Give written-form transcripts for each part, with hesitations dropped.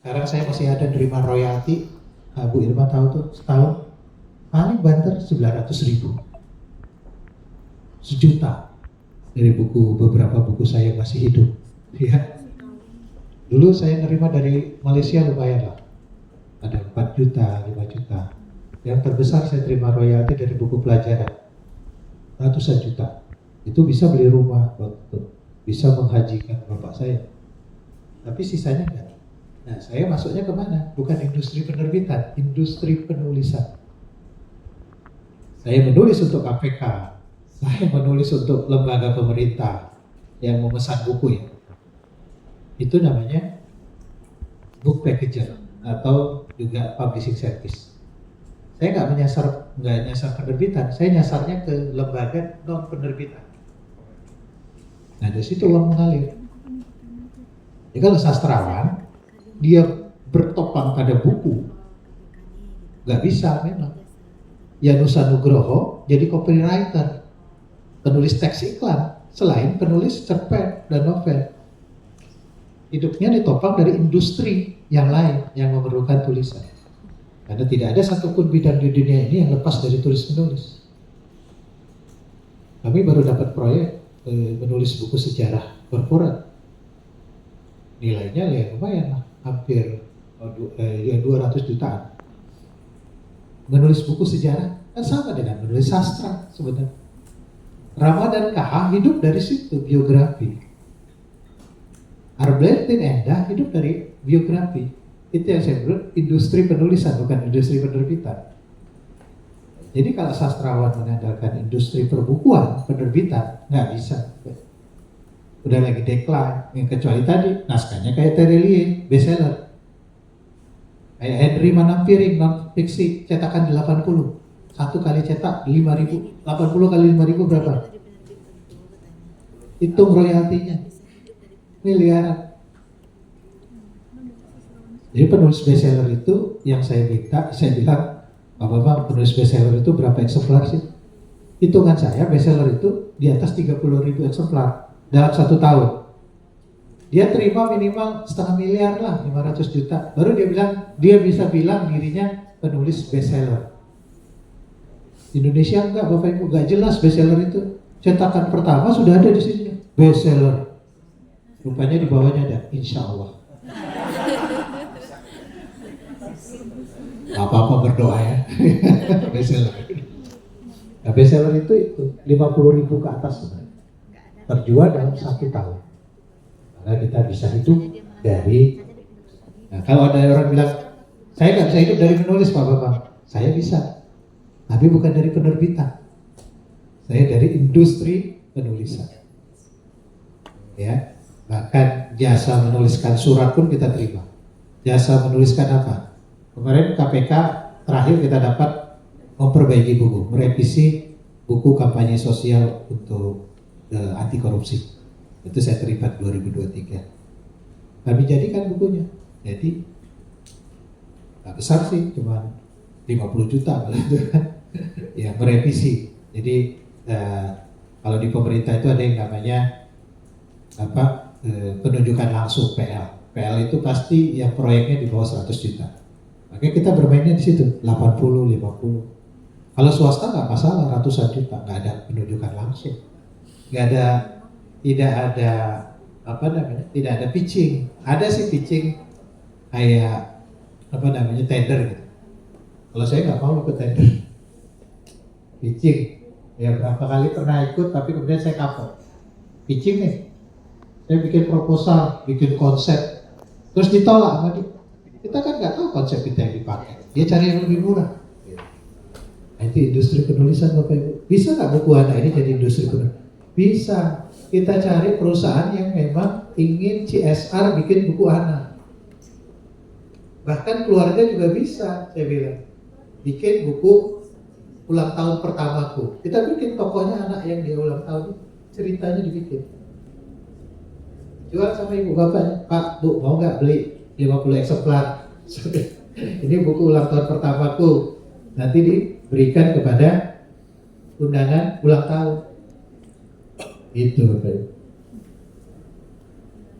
Sekarang saya masih ada nerima royalti, Bu Irma tahu tuh, setahun paling banter 900.000, sejuta dari beberapa buku saya yang masih hidup. Ya. Dulu saya nerima dari Malaysia lumayan lah, ada 4 juta, 5 juta. Yang terbesar saya terima royalti dari buku pelajaran, ratusan juta. Itu bisa beli rumah waktu itu, bisa menghajikan bapak saya. Tapi sisanya enggak. Nah, saya masuknya kemana? Bukan industri penerbitan, industri penulisan. Saya menulis untuk KPK, saya menulis untuk lembaga pemerintah yang memesan buku ya. Itu namanya book packager atau juga publishing service. Saya nggak nyasar penerbitan, saya nyasarnya ke lembaga non penerbitan. Nah, dari situ uang mengalir. Jadi kalau sastrawan dia bertopang pada buku, nggak bisa memang. Yanusa Nugroho jadi copywriter, penulis teks iklan, selain penulis cerpen dan novel. Hidupnya ditopang dari industri yang lain yang memerlukan tulisan. Karena tidak ada satupun bidang di dunia ini yang lepas dari tulis-menulis. Kami baru dapat proyek menulis buku sejarah korporat. Nilainya ya lumayan lah, hampir 200 jutaan. Menulis buku sejarah kan sama dengan menulis sastra sebenarnya. Ramadan Kaha hidup dari situ, biografi. Arbletin Endah hidup dari biografi. Itu yang saya bilang industri penulisan, bukan industri penerbitan. Jadi kalau sastrawan mengandalkan industri perbukuan, penerbitan, nggak bisa. Udah lagi decline, kecuali tadi naskahnya kayak Terelie, bestseller. Kayak Henry Manampiring, non-fiksi, cetakan 80. Satu kali cetak 5.000, 80 kali 5.000 berapa? Hitung royaltinya, miliaran. Jadi penulis bestseller itu yang saya minta, saya bilang, Bapak penulis bestseller itu berapa eksemplar sih? Hitungan saya bestseller itu di atas 30.000 eksemplar dalam 1 tahun. Dia terima minimal 0,5 miliar lah, 500 juta. Baru dia bisa bilang dirinya penulis bestseller. Indonesia enggak, Bapak Ibu, enggak jelas bestseller itu. Cetakan pertama sudah ada di sini, bestseller. Rupanya di bawahnya ada, insya Allah. Apa-apa berdoa ya. Bestseller. Nah, bestseller itu 50.000 ke atas sebenarnya. Terjual dalam 1 tahun. Karena kita bisa hidup dari. Nah, kalau ada orang bilang, saya nggak bisa hidup dari menulis, Pak Bapak. Saya bisa, tapi bukan dari penerbitan. Saya dari industri penulisan. Ya, bahkan jasa menuliskan surat pun kita terima. Jasa menuliskan apa? Kemarin KPK terakhir kita dapat memperbaiki buku, merevisi buku kampanye sosial untuk anti korupsi. Itu saya terlibat 2023. Kami jadikan bukunya. Jadi nggak besar sih, cuma 50 juta gitu kan. Ya, merevisi. Jadi kalau di pemerintah itu ada yang namanya penunjukan langsung PL. PL itu pasti yang proyeknya di bawah 100 juta. Makanya kita bermainnya di situ 80, 50. Kalau swasta nggak masalah, ratusan juta, nggak ada penunjukan langsung, tidak ada pitching. Ada sih pitching kayak tender gitu. Kalau saya nggak mau ikut tender, pitching ya berapa kali pernah ikut, tapi kemudian saya kapok. Pitching nih, saya bikin proposal, bikin konsep, terus ditolak sama dia. Kita kan nggak tahu konsep kita yang dipakai, dia cari yang lebih murah. Nah, itu industri penulisan, Bapak Ibu. Bisa nggak buku anak ini jadi industri penulisan? Bisa. Kita cari perusahaan yang memang ingin CSR bikin buku anak. Bahkan keluarga juga bisa, saya bilang. Bikin buku ulang tahun pertamaku. Kita bikin tokohnya anak yang dia ulang tahun, ceritanya dibikin. Jual sama ibu bapaknya, Pak, Bu, mau nggak beli 50 eksemplar? Ini buku ulang tahun pertamaku. Nanti diberikan kepada undangan ulang tahun. Itu Bapak Ibu.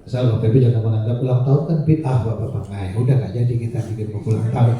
Asal Bapak Ibu jangan menganggap ulang tahun kan bid'ah Bapak. Nah, ya udah nggak jadi kita bikin buku ulang tahun.